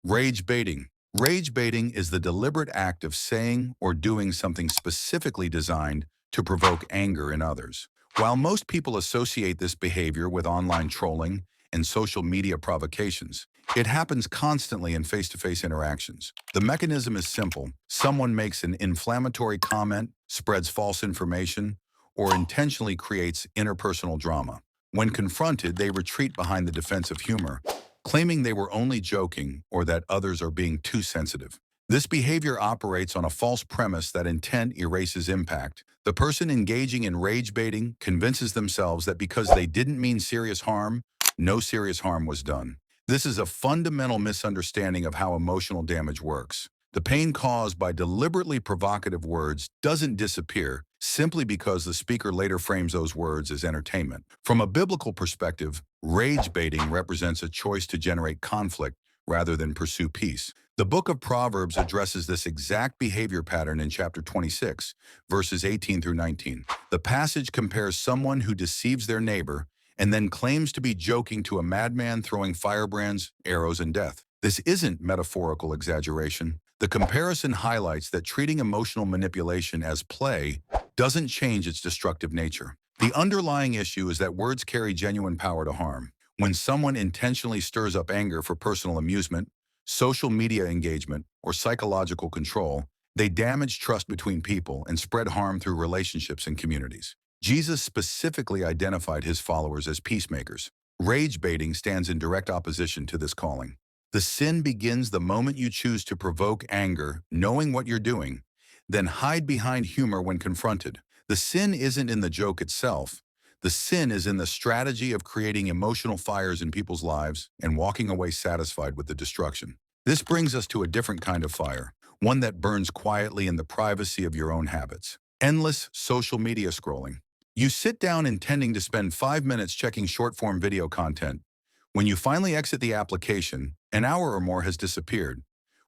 Rage baiting. Rage baiting is the deliberate act of saying or doing something specifically designed to provoke anger in others. While most people associate this behavior with online trolling and social media provocations, it happens constantly in face-to-face interactions. The mechanism is simple. Someone makes an inflammatory comment, spreads false information, or intentionally creates interpersonal drama. When confronted, they retreat behind the defense of humor, claiming they were only joking or that others are being too sensitive. This behavior operates on a false premise that intent erases impact. The person engaging in rage baiting convinces themselves that because they didn't mean serious harm, no serious harm was done. This is a fundamental misunderstanding of how emotional damage works. The pain caused by deliberately provocative words doesn't disappear simply because the speaker later frames those words as entertainment. From a biblical perspective, rage baiting represents a choice to generate conflict rather than pursue peace. The book of Proverbs addresses this exact behavior pattern in chapter 26, verses 18 through 19. The passage compares someone who deceives their neighbor and then claims to be joking to a madman throwing firebrands, arrows, and death. This isn't metaphorical exaggeration. The comparison highlights that treating emotional manipulation as play doesn't change its destructive nature. The underlying issue is that words carry genuine power to harm. When someone intentionally stirs up anger for personal amusement, social media engagement, or psychological control, they damage trust between people and spread harm through relationships and communities. Jesus specifically identified his followers as peacemakers. Rage baiting stands in direct opposition to this calling. The sin begins the moment you choose to provoke anger, knowing what you're doing, then hide behind humor when confronted. The sin isn't in the joke itself. The sin is in the strategy of creating emotional fires in people's lives and walking away satisfied with the destruction. This brings us to a different kind of fire, one that burns quietly in the privacy of your own habits. Endless social media scrolling. You sit down intending to spend 5 minutes checking short-form video content. When you finally exit the application, an hour or more has disappeared.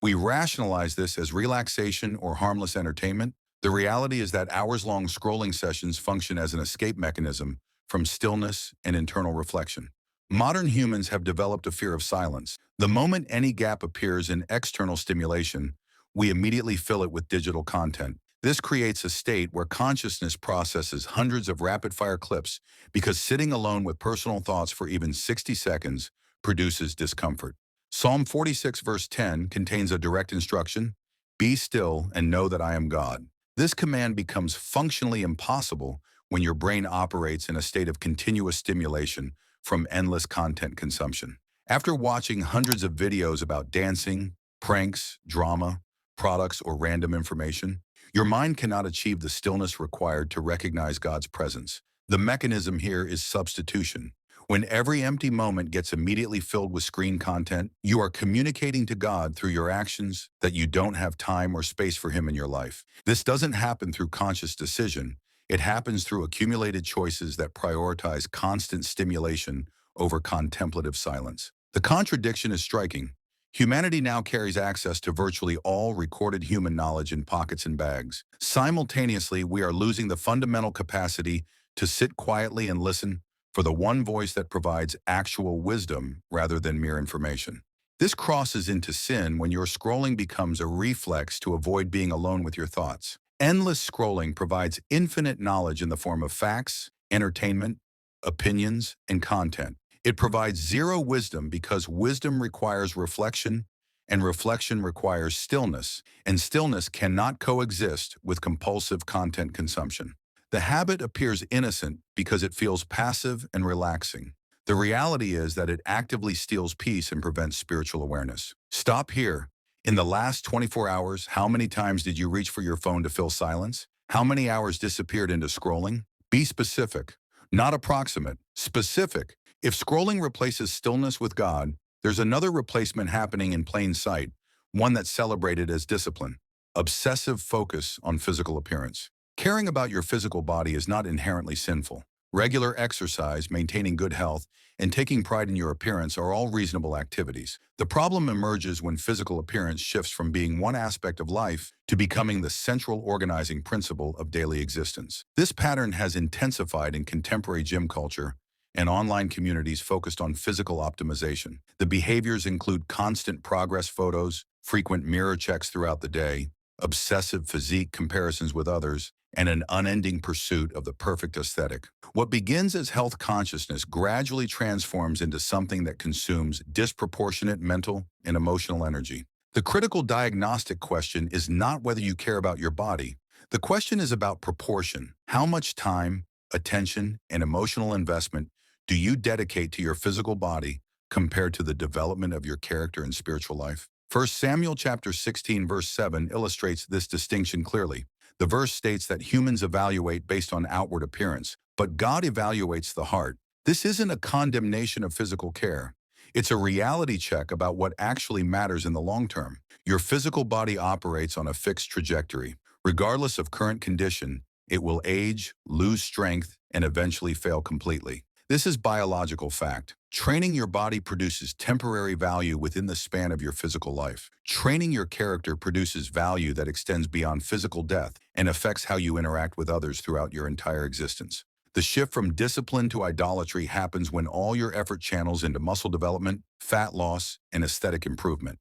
We rationalize this as relaxation or harmless entertainment. The reality is that hours-long scrolling sessions function as an escape mechanism from stillness and internal reflection. Modern humans have developed a fear of silence. The moment any gap appears in external stimulation, we immediately fill it with digital content. This creates a state where consciousness processes hundreds of rapid-fire clips because sitting alone with personal thoughts for even 60 seconds produces discomfort. Psalm 46 verse 10 contains a direct instruction, "Be still and know that I am God." This command becomes functionally impossible when your brain operates in a state of continuous stimulation from endless content consumption. After watching hundreds of videos about dancing, pranks, drama, products, or random information, your mind cannot achieve the stillness required to recognize God's presence. The mechanism here is substitution. When every empty moment gets immediately filled with screen content, you are communicating to God through your actions that you don't have time or space for Him in your life. This doesn't happen through conscious decision. It happens through accumulated choices that prioritize constant stimulation over contemplative silence. The contradiction is striking. Humanity now carries access to virtually all recorded human knowledge in pockets and bags. Simultaneously, we are losing the fundamental capacity to sit quietly and listen for the one voice that provides actual wisdom rather than mere information. This crosses into sin when your scrolling becomes a reflex to avoid being alone with your thoughts. Endless scrolling provides infinite knowledge in the form of facts, entertainment, opinions, and content. It provides zero wisdom because wisdom requires reflection, and reflection requires stillness, and stillness cannot coexist with compulsive content consumption. The habit appears innocent because it feels passive and relaxing. The reality is that it actively steals peace and prevents spiritual awareness. Stop here. In the last 24 hours, how many times did you reach for your phone to fill silence? How many hours disappeared into scrolling? Be specific, not approximate. Specific. If scrolling replaces stillness with God, there's another replacement happening in plain sight, one that's celebrated as discipline. Obsessive focus on physical appearance. Caring about your physical body is not inherently sinful. Regular exercise, maintaining good health, and taking pride in your appearance are all reasonable activities. The problem emerges when physical appearance shifts from being one aspect of life to becoming the central organizing principle of daily existence. This pattern has intensified in contemporary gym culture and online communities focused on physical optimization. The behaviors include constant progress photos, frequent mirror checks throughout the day, obsessive physique comparisons with others, and an unending pursuit of the perfect aesthetic. What begins as health consciousness gradually transforms into something that consumes disproportionate mental and emotional energy. The critical diagnostic question is not whether you care about your body. The question is about proportion. How much time, attention, and emotional investment do you dedicate to your physical body compared to the development of your character and spiritual life? 1 Samuel chapter 16 verse 7 illustrates this distinction clearly. The verse states that humans evaluate based on outward appearance, but God evaluates the heart. This isn't a condemnation of physical care. It's a reality check about what actually matters in the long term. Your physical body operates on a fixed trajectory. Regardless of current condition, it will age, lose strength, and eventually fail completely. This is biological fact. Training your body produces temporary value within the span of your physical life. Training your character produces value that extends beyond physical death and affects how you interact with others throughout your entire existence. The shift from discipline to idolatry happens when all your effort channels into muscle development, fat loss, and aesthetic improvement.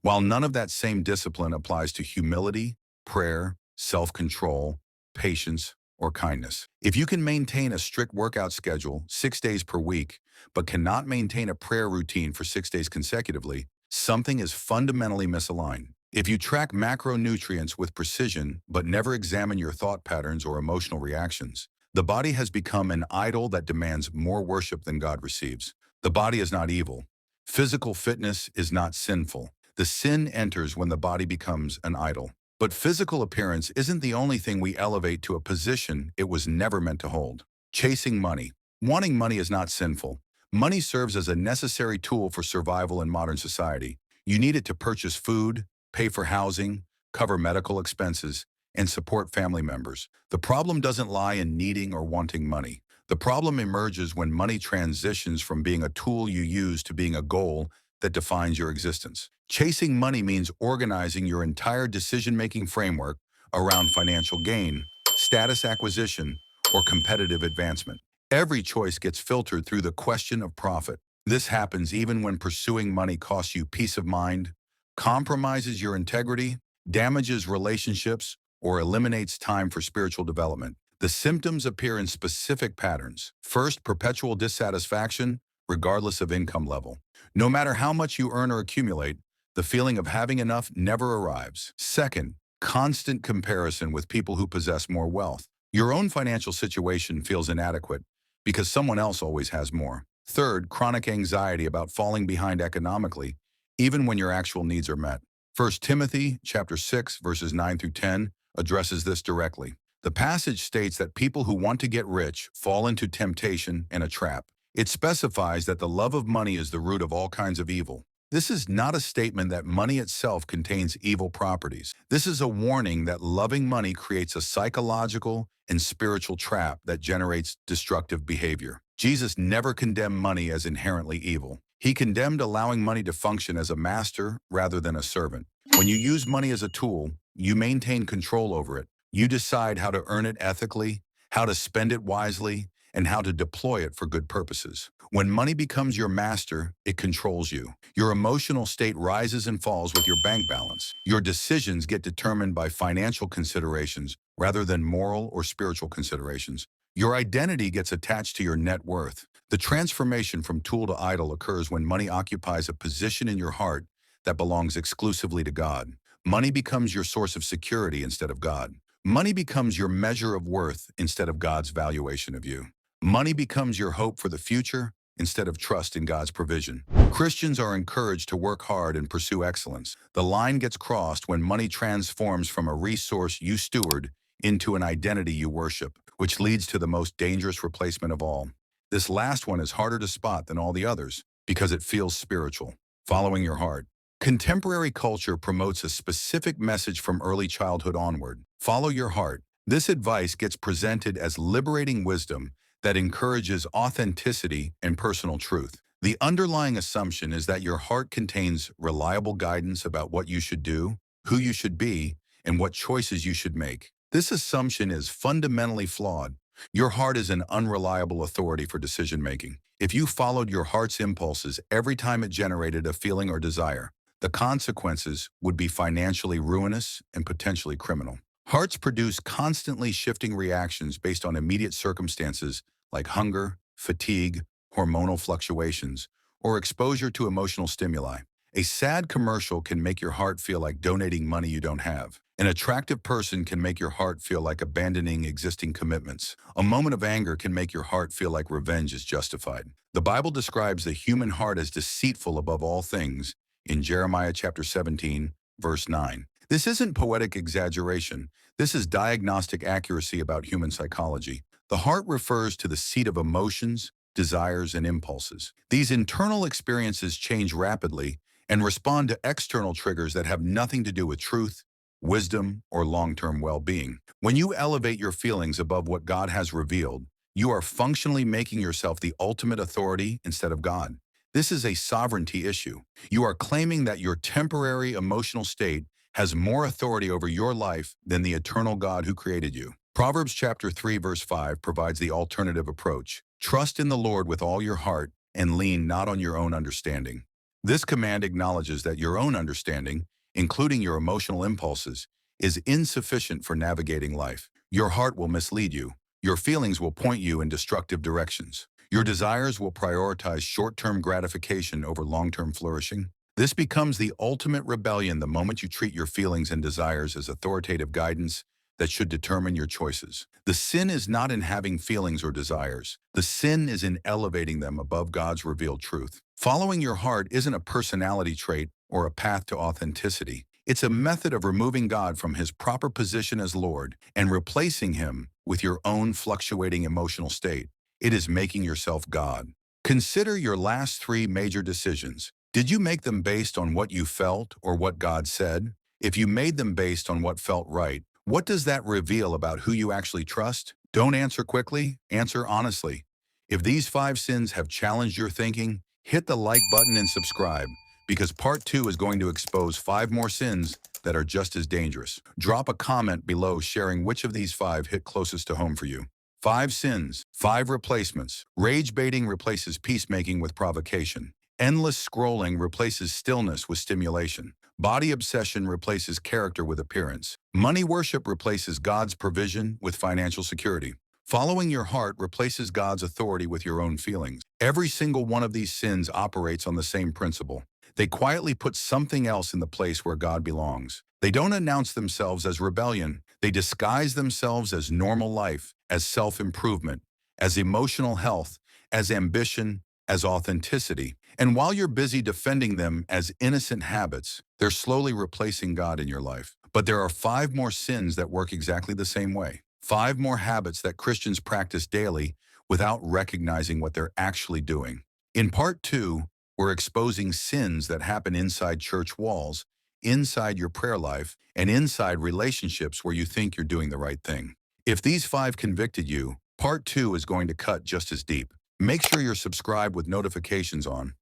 While none of that same discipline applies to humility, prayer, self-control, patience, or kindness. If you can maintain a strict workout schedule 6 days per week, but cannot maintain a prayer routine for 6 days consecutively, something is fundamentally misaligned. If you track macronutrients with precision, but never examine your thought patterns or emotional reactions, the body has become an idol that demands more worship than God receives. The body is not evil. Physical fitness is not sinful. The sin enters when the body becomes an idol. But physical appearance isn't the only thing we elevate to a position it was never meant to hold. Chasing money. Wanting money is not sinful. Money serves as a necessary tool for survival in modern society. You need it to purchase food, pay for housing, cover medical expenses, and support family members. The problem doesn't lie in needing or wanting money. The problem emerges when money transitions from being a tool you use to being a goal that defines your existence. Chasing money means organizing your entire decision-making framework around financial gain, status acquisition, or competitive advancement. Every choice gets filtered through the question of profit. This happens even when pursuing money costs you peace of mind, compromises your integrity, damages relationships, or eliminates time for spiritual development. The symptoms appear in specific patterns. First, perpetual dissatisfaction, regardless of income level. No matter how much you earn or accumulate, the feeling of having enough never arrives. Second, constant comparison with people who possess more wealth. Your own financial situation feels inadequate because someone else always has more. Third, chronic anxiety about falling behind economically, even when your actual needs are met. 1 Timothy chapter 6, verses 9 through 10 addresses this directly. The passage states that people who want to get rich fall into temptation and a trap. It specifies that the love of money is the root of all kinds of evil. This is not a statement that money itself contains evil properties. This is a warning that loving money creates a psychological and spiritual trap that generates destructive behavior. Jesus never condemned money as inherently evil. He condemned allowing money to function as a master rather than a servant. When you use money as a tool, you maintain control over it. You decide how to earn it ethically, how to spend it wisely, and how to deploy it for good purposes. When money becomes your master, it controls you. Your emotional state rises and falls with your bank balance. Your decisions get determined by financial considerations rather than moral or spiritual considerations. Your identity gets attached to your net worth. The transformation from tool to idol occurs when money occupies a position in your heart that belongs exclusively to God. Money becomes your source of security instead of God. Money becomes your measure of worth instead of God's valuation of you. Money becomes your hope for the future instead of trust in God's provision. Christians are encouraged to work hard and pursue excellence. The line gets crossed when money transforms from a resource you steward into an identity you worship, which leads to the most dangerous replacement of all. This last one is harder to spot than all the others because it feels spiritual. Following your heart. Contemporary culture promotes a specific message from early childhood onward. Follow your heart. This advice gets presented as liberating wisdom that encourages authenticity and personal truth. The underlying assumption is that your heart contains reliable guidance about what you should do, who you should be, and what choices you should make. This assumption is fundamentally flawed. Your heart is an unreliable authority for decision-making. If you followed your heart's impulses every time it generated a feeling or desire, the consequences would be financially ruinous and potentially criminal. Hearts produce constantly shifting reactions based on immediate circumstances like hunger, fatigue, hormonal fluctuations, or exposure to emotional stimuli. A sad commercial can make your heart feel like donating money you don't have. An attractive person can make your heart feel like abandoning existing commitments. A moment of anger can make your heart feel like revenge is justified. The Bible describes the human heart as deceitful above all things in Jeremiah chapter 17, verse 9. This isn't poetic exaggeration. This is diagnostic accuracy about human psychology. The heart refers to the seat of emotions, desires, and impulses. These internal experiences change rapidly and respond to external triggers that have nothing to do with truth, wisdom, or long-term well-being. When you elevate your feelings above what God has revealed, you are functionally making yourself the ultimate authority instead of God. This is a sovereignty issue. You are claiming that your temporary emotional state has more authority over your life than the eternal God who created you. Proverbs chapter 3 verse 5 provides the alternative approach. Trust in the Lord with all your heart and lean not on your own understanding. This command acknowledges that your own understanding, including your emotional impulses, is insufficient for navigating life. Your heart will mislead you. Your feelings will point you in destructive directions. Your desires will prioritize short-term gratification over long-term flourishing. This becomes the ultimate rebellion the moment you treat your feelings and desires as authoritative guidance that should determine your choices. The sin is not in having feelings or desires. The sin is in elevating them above God's revealed truth. Following your heart isn't a personality trait or a path to authenticity. It's a method of removing God from his proper position as Lord and replacing him with your own fluctuating emotional state. It is making yourself God. Consider your last three major decisions. Did you make them based on what you felt or what God said? If you made them based on what felt right, what does that reveal about who you actually trust? Don't answer quickly, answer honestly. If these 5 sins have challenged your thinking, hit the like button and subscribe, because part 2 is going to expose 5 more sins that are just as dangerous. Drop a comment below sharing which of these 5 hit closest to home for you. 5 sins, 5 replacements. Rage baiting replaces peacemaking with provocation. Endless scrolling replaces stillness with stimulation. Body obsession replaces character with appearance. Money worship replaces God's provision with financial security. Following your heart replaces God's authority with your own feelings. Every single one of these sins operates on the same principle. They quietly put something else in the place where God belongs. They don't announce themselves as rebellion. They disguise themselves as normal life, as self-improvement, as emotional health, as ambition, as authenticity. And while you're busy defending them as innocent habits, they're slowly replacing God in your life. But there are 5 more sins that work exactly the same way. 5 more habits that Christians practice daily without recognizing what they're actually doing. In part 2, we're exposing sins that happen inside church walls, inside your prayer life, and inside relationships where you think you're doing the right thing. If these 5 convicted you, part 2 is going to cut just as deep. Make sure you're subscribed with notifications on.